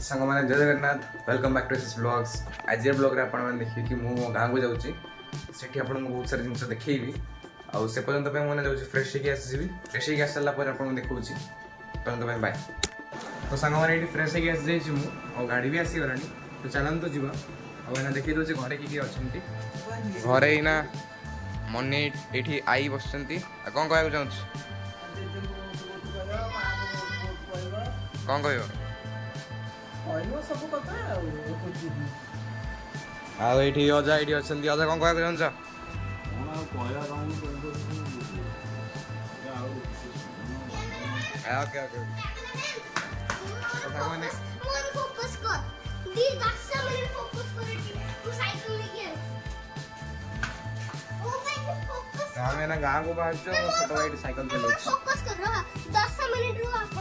सांग मैंने जय Jagannath welcome back to S blogs आज ब्लॉग रे आपण देखिए कि मो गाँ को जाऊँगी सेठी आपन बहुत सारी जिन देखी आउ से पर्यंत मैंने जाऊँगी फ्रेश होगी आसबि फ्रेश होगी आस सारा आपको देखा पर्यंत बाय तो सांग मैंने ये फ्रेश होगी आसी जाइए गाड़ी भी आसीगला तो चलते तो जीवा आना देखी दूसरे घरे किए अच्छा घरे ना मनी ये आई बस कौन कहना चाहूँ कौन कह आईठी अजा ये अच्छा अजा कौन कहना चाहूँ ओके ओके फोकस कर दी 10 मिनट फोकस कर तू साइकिल लेके ओ भाई फोकस हमें ना गांव को बाहर जो छोटा भाई साइकिल चलाओ फोकस कर रहा 10 मिनट रो आप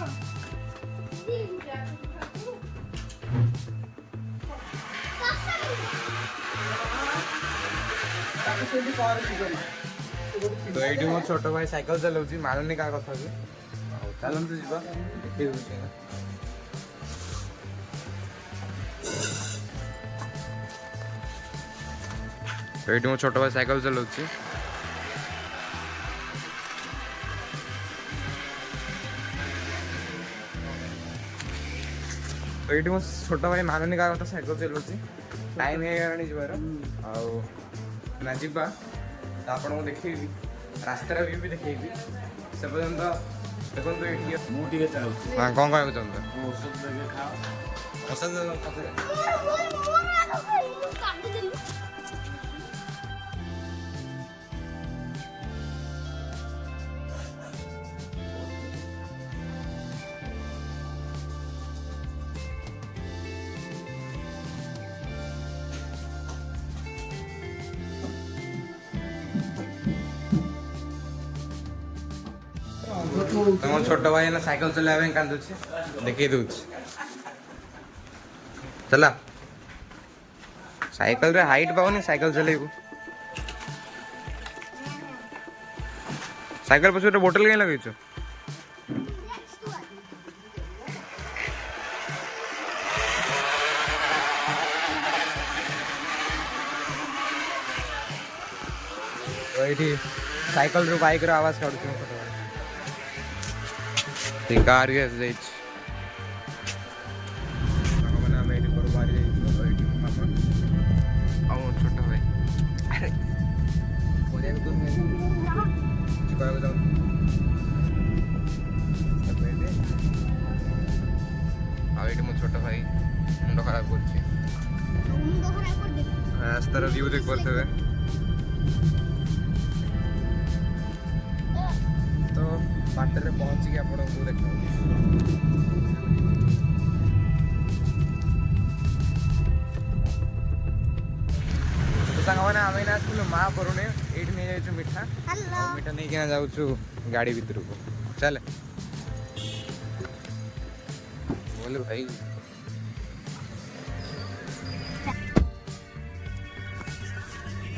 तो ये मो छोट भाई साइकिल चलाऊँ मानुनी क्या कथा भी चलते जीवा देखिए तो ये मो छोट भाई साइकिल चलाऊँ तो ये मो छोट भाई मानुनी क्या कथा साइकिल चलाऊँ टाइम है जीवार ना जीवा तो आपको देखी रास्तार व्यू भी देखी से पर्यंत देखो ये हाँ कौन कहना चाहते तुम छोट भाई ना साइकिल चलावे कांदु देखी दू चला साइकिल रे हाइट पाऊनी साइकिल चलेबू साइकिल पछे बोतल कहीं लगे तो ये साइकिल रू बाइक रो आवाज काढुछ कार के जाइछ सामने हम एठी पर बाहर जाइछ तो एठी अपन आओ छोटा भाई अरे बोले भी तुम चिपा के जाओ सब बेटे आ एठी मो छोटा भाई मुंड खराब करछि मुंड खराब कर दे रास्तार व्यू देख परथबे तो बाटर पहुँच गया आपको देखा तो सांग मैंने आम ना आसलु माँ परुणे ये नहीं जाइछु मिठा हेलो मिठा नहीं किना जाऊछु गाड़ी भीतर को चल बोले भाई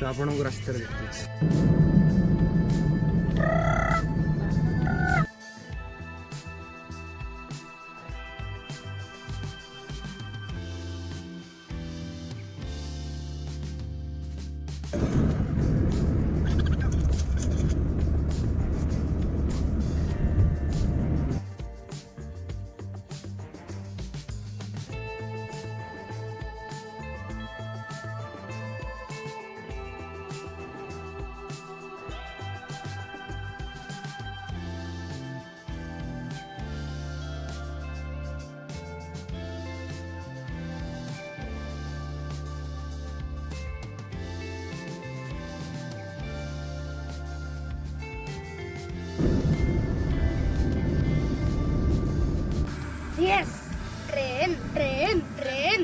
तो आपन को रास्ता देखिए yes train train train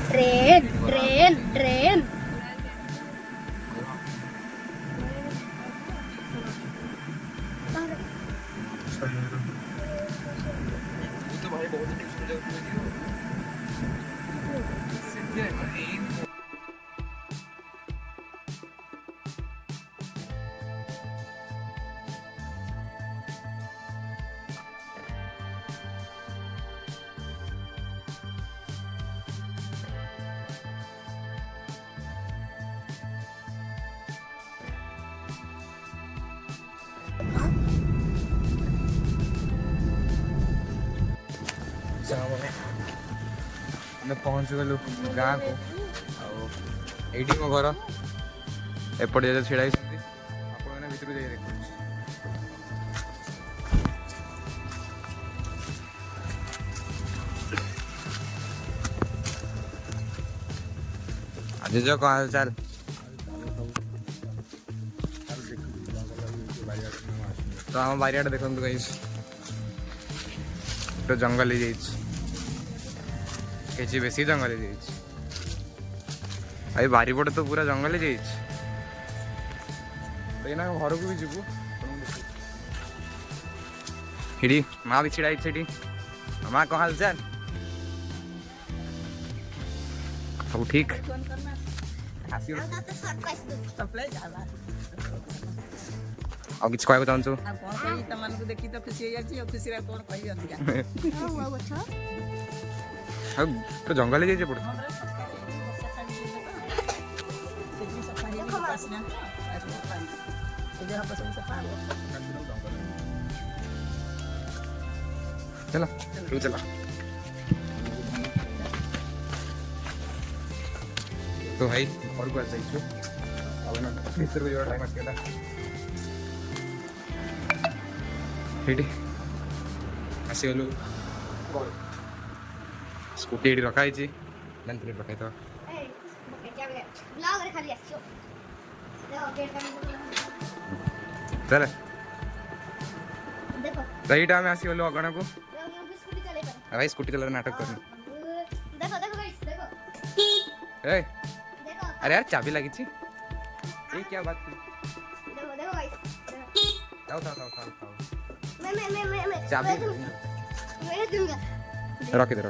train train train तो भाई बहुत टेंशन जाऊ ଆମେ ପହଞ୍ଚିଗଲୁ ଗାଁକୁ। ଆଉ ଏଇଠି ମୋ ଘର, ଏପଟେ ଯେତେ ଛିଡ଼ା ହେଇଛନ୍ତି ଆପଣମାନେ ଭିତରକୁ ଯାଇ ଦେଖୁଛି। ଆଜି ଯ କ'ଣ ହାଲଚାଲ? ତ ଆମ ବାରିଆଡ଼େ ଦେଖନ୍ତୁ ଗାଇସ୍, ତ ଜଙ୍ଗଲ ହେଇଯାଇଛି, କିଛି ବେଶୀ ଜଙ୍ଗଲ ହେଇଯାଇଛି। ଆଉ ବାରିପଟେ ତ ପୁରା ଜଙ୍ଗଲ ହେଇଯାଇଛି। ଏଇନା ଘରକୁ ବି ଯିବୁ। ସେଠି ମା ବି ଛିଡ଼ା ହେଇଛି ସେଠି। ମା କ'ଣ ହାଲଚାଲ? ସବୁ ଠିକ? ଆସିବ ଆଉ କିଛି କହିବାକୁ ଚାହୁଁଛୁ? ତମମାନଙ୍କୁ ଦେଖି ତ ଖୁସି ହେଇଯାଉଛି। ଆଉ ଖୁସିରେ କ'ଣ କହିବି ଅଧିକା। ଆଉ ତ ଜଙ୍ଗଲ ହେଇଯାଇଛି ଏପଟେ। चला तू चला। तो भाई घर को आसु भीतर को टाइम आसगला आसीगलु स्कूटी एटी रखाई रखाई तो चले सही टाइम आसीगलु अगण को। भाई स्कूटी चला नाटक करना। ए अरे यार चाबी लगी थी। ये क्या बात थी? जाओ जाओ जाओ जाओ चाबी रख दे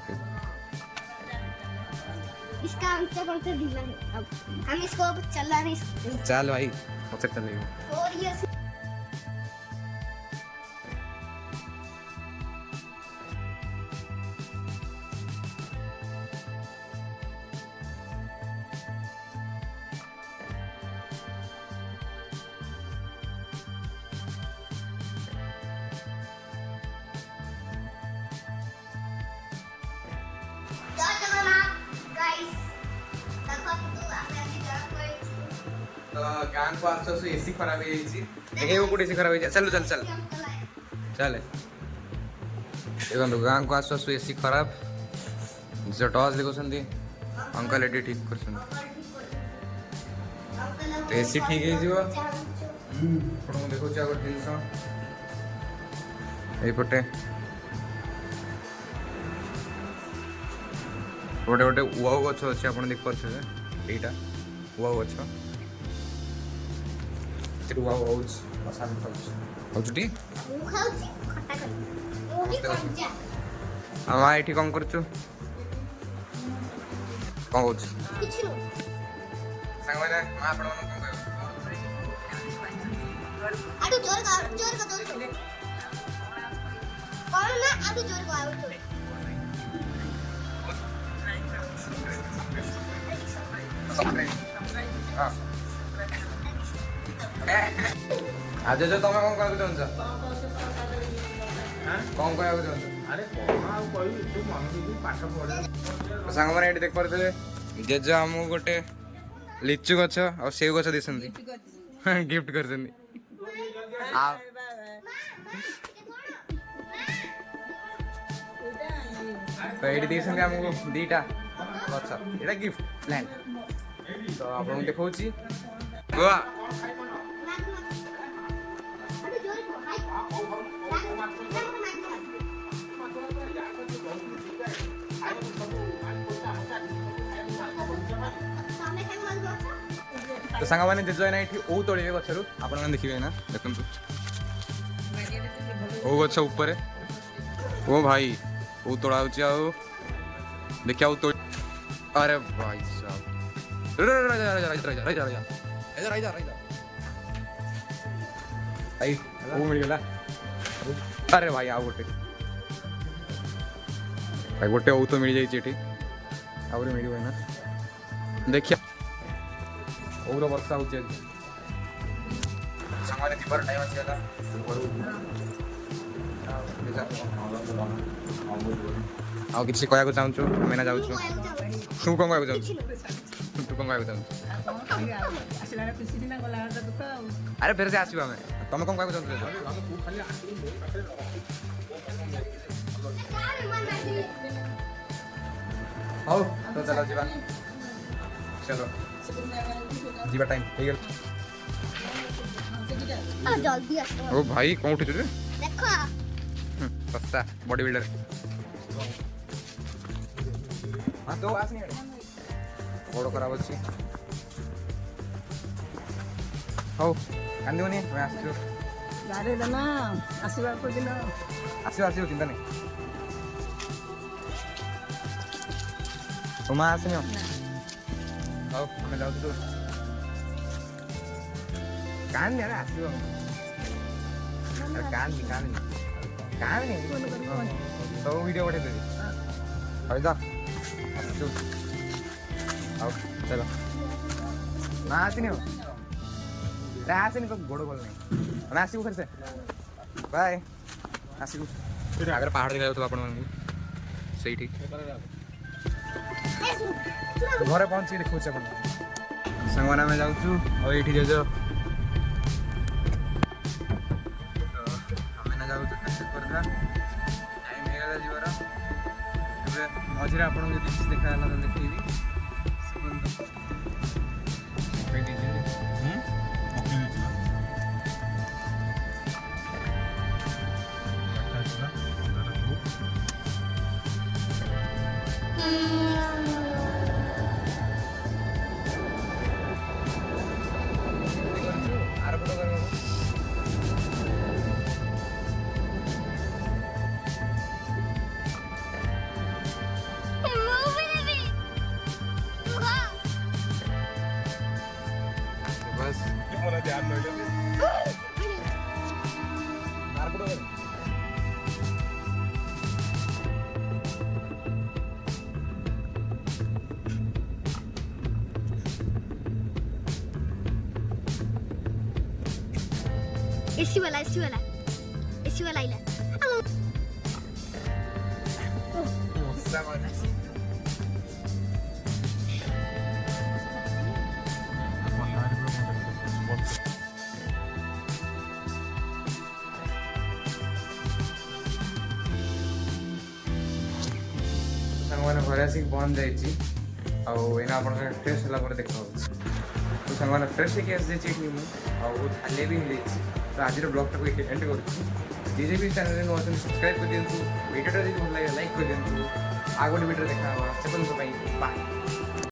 इसका आंसर बनते ढीला है। अब हम इसको अब चला नहीं सकते। चल भाई मुझसे चलेगा। और ये गान को आसो एसी खराब है देखे वो एसी खराब है। चल चल चल चल देखो गान को आसो एसी खराब जो टॉस देखो अंकल एटी ठीक कर एसी ठीक है देखो गोटे जिनस यपटे गोटे गोटे उआ गछ अच्छे आप देख पारे यहीटा उआ गछ माँ ये कौन कर आज जो तुम कौन कहू चाहछ कौन कहू चाहछ? अरे कौन आ कहबी तू मन की पाठ पढ़ सांग माने एटी देख पारते जेज हमू गोटे लिचु गछ और सेव गछ दिसंती गिफ्ट करछंती। तो एटी दिसंती हमको दीटा गछ एटा गिफ्ट प्लान तो आपन देखौची गोवा तो सांग मैंने जेज ना ये ओ तोड़े गचर आपण देखिए ना देखु ओ गछ ऊपर ओ भाई ओ तोड़ा देखिए तो अरे भाई साहब मिल गला। अरे भाई आ गोटे भाई गोटे ओ तो मिल जाइए आउरी मिल ना देखिए और वर्षा हो टाइम आसगला ଆଉ କିଛି କହିବାକୁ ଚାହୁଁଛୁ ଆମେ ନା ଯାଉଛୁ ମୁଁ କହିବାକୁ ଚାହୁଁଛି ତୁ କ'ଣ କହିବାକୁ ଚାହୁଁଛୁ କିଛି ନୁହେଁ। ତୁ କ'ଣ କହିବାକୁ ଚାହୁଁଛୁ ଆଉ କ'ଣ କହିବା ଆଉ ଆସିଲା ବେଳେ ଖୁସି ଦିନ ଗଲା ବେଳେ ତ ଦୁଃଖ ଆଉ ଆରେ ଫେର ସେ ଆସିବ ଆମେ ତମେ କ'ଣ କହିବାକୁ ଚାହୁଁଛ ଗାଁରେ ମାନେ ନାହିଁ। ହଉ ତ ଚାଲ ଯିବା ଚାଲ ଯିବା ଟାଇମ୍ ହେଇଗଲା ଜଲ୍ଦି ଆସ ଓ ଭାଇ କ'ଣ ଉଠୁଛୁ ରେ ଦେଖ ଶସ୍ତା ବଡି ବିଲ୍ଡର ହଁ ତ ଆସନି ଗୋଡ଼ ଖରାପ ଅଛି ହଉ କାନ୍ଦିବନି ଆମେ ଆସିଛୁ ଗାଡ଼ି ଦେନା ଆସିବା ଦିନ ଆସିବ ଆସିବ ଚିନ୍ତା ନାହିଁ ତୁମା ଆସିନି ହଉ ଆମେ ଯାଉଛୁ କାନ୍ଦି ଆରେ ଆସିବ ଆରେ କାନ୍ଦି ସବୁ ଭିଡ଼ିଓ ପଠେଇଦେବି ହଉ ଯା ଆସିଛୁ ହଉ ଚାଲ ନା ଆସିନି ହଉ ଆସିନି ଗୋଡ଼ ଭଲ ନାହିଁ ଆମେ ଆସିବୁ ଫେର ସେ ବାଏ ଆସିବୁ ଆଗରେ ପାହାଡ଼ ଦେଖାଯାଉଥିବ ଆପଣମାନଙ୍କୁ ସେଇଠି ଘରେ ପହଞ୍ଚିକି ଦେଖାଉଛି ଆପଣ ସାଙ୍ଗମାନେ ଆମେ ଯାଉଛୁ ଆଉ ଏଇଠି ଜେଜ ଆମେ ନା ଯାଉଛୁ ଖୋର୍ଦ୍ଧା ଟାଇମ୍ ହେଇଗଲା ଯିବାର ଏବେ ମଝିରେ ଆପଣଙ୍କୁ ଯଦି କିଛି ଦେଖାଗଲା ତ ଦେଖେଇବି ଆର ଫଟୋ କରିବ ମୁଁ ବି ନେବି बस मला ध्यान नाही आर फोटो कर एसी वाला आइला ସାଙ୍ଗମାନେ ଘରେ ଆସିକି ପହଞ୍ଚି ଯାଇଛି ଆଉ ଏଇନା ଆପଣଙ୍କ ଫ୍ରେଶ୍ ହେଲା ପରେ ଦେଖା ହେଉଛି ତ ସାଙ୍ଗମାନେ ଫ୍ରେଶ୍ ହେଇକି ଆସିଯାଇଛି ଏଠି ମୁଁ ଆଉ ବହୁତ ହାଲିଆ ବି ହେଇଯାଇଛି ତ ଆଜିର ବ୍ଲଗ୍ଟାକୁ ଏଠି ଏଣ୍ଡ କରୁଛି ଯିଏ ବି ଚ୍ୟାନେଲରେ ନୂଆ ଅଛନ୍ତି ସବସ୍କ୍ରାଇବ୍ କରିଦିଅନ୍ତୁ ଭିଡ଼ିଓଟା ଯଦି ଭଲ ଲାଗେ ଲାଇକ୍ କରିଦିଅନ୍ତୁ ଆଉ ଗୋଟେ ଭିଡ଼ିଓରେ ଦେଖା ହେବା ସେ ପର୍ଯ୍ୟନ୍ତ ପାଇଁ ବାଏ।